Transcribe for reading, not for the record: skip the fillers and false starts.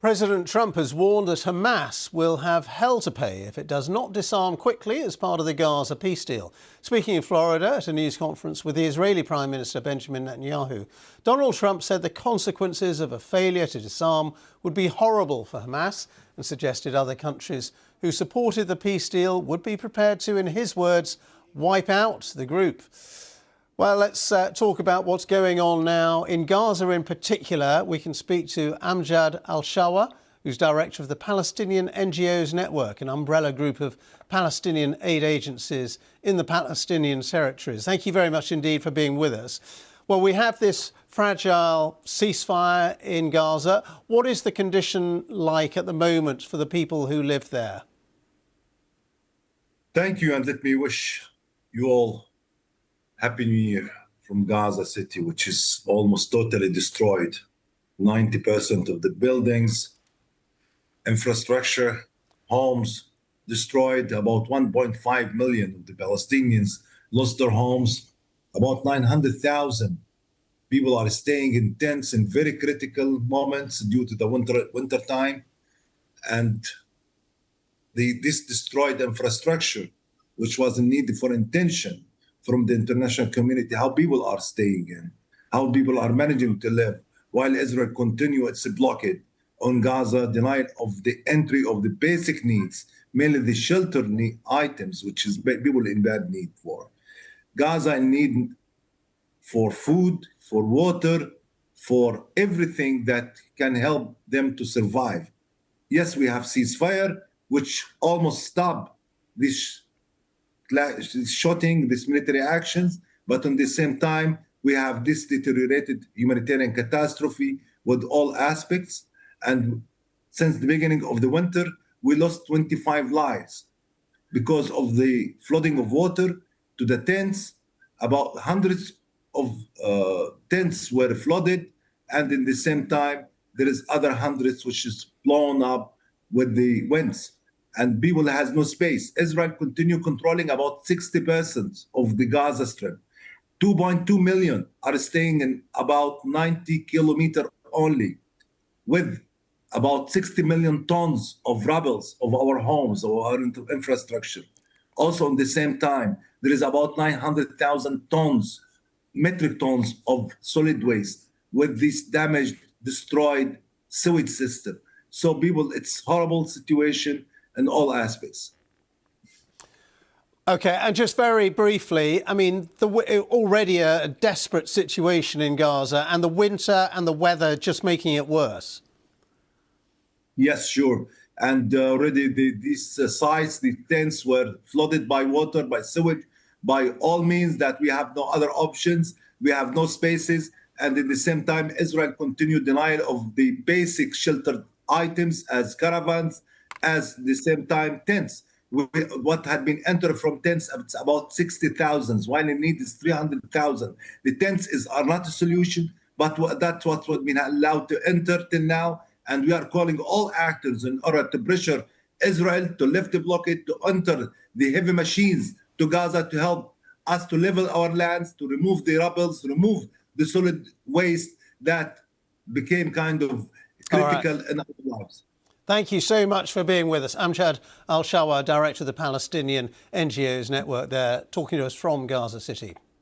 President Trump has warned that Hamas will have hell to pay if it does not disarm quickly as part of the Gaza peace deal. Speaking in Florida at a news conference with the Israeli Prime Minister Benjamin Netanyahu, Donald Trump said the consequences of a failure to disarm would be horrible for Hamas and suggested other countries who supported the peace deal would be prepared to, in his words, wipe out the group. Well, let's talk about what's going on now in Gaza in particular. We can speak to Amjad Al-Shawa, who's director of the Palestinian NGOs Network, an umbrella group of Palestinian aid agencies in the Palestinian territories. Thank you very much indeed for being with us. Well, we have this fragile ceasefire in Gaza. What is the condition like at the moment for the people who live there? Thank you, and let me wish you all Happy New Year from Gaza City, which is almost totally destroyed. 90% of the buildings, infrastructure, homes destroyed. About 1.5 million of the Palestinians lost their homes. About 900,000 people are staying in tents in very critical moments due to the winter time. And this destroyed infrastructure, which was needed for intention from the international community, how people are staying in, how people are managing to live, while Israel continues its blockade on Gaza, denial of the entry of the basic needs, mainly the shelter items, which is people in bad need for. Gaza in need for food, for water, for everything that can help them to survive. Yes, we have ceasefire, which almost stopped this shooting, these military actions, but at the same time, we have this deteriorated humanitarian catastrophe with all aspects. And since the beginning of the winter, we lost 25 lives because of the flooding of water to the tents. About hundreds of tents were flooded, and in the same time, there is other hundreds which is blown up with the winds. And people has no space. Israel continue controlling about 60% of the Gaza Strip. 2.2 million are staying in about 90 kilometers only, with about 60 million tons of rubble of our homes or our infrastructure. Also, at the same time, there is about 900,000 metric tons of solid waste with this damaged, destroyed sewage system. So people, it's horrible situation in all aspects. OK, and just very briefly, I mean, already a desperate situation in Gaza, and the winter and the weather just making it worse. Yes, sure. And already these sites, the tents were flooded by water, by sewage, by all means that we have no other options. We have no spaces. And at the same time, Israel continued denial of the basic shelter items as caravans, as the same time tents. What had been entered from tents, it's about 60,000, while in need is 300,000. The tents are not a solution, but that's what's been allowed to enter till now. And we are calling all actors in order to pressure Israel to lift the blockade, to enter the heavy machines to Gaza to help us to level our lands, to remove the rubble, to remove the solid waste that became kind of critical in our lives. Thank you so much for being with us. Amjad Al-Shawa, director of the Palestinian NGOs Network there, talking to us from Gaza City.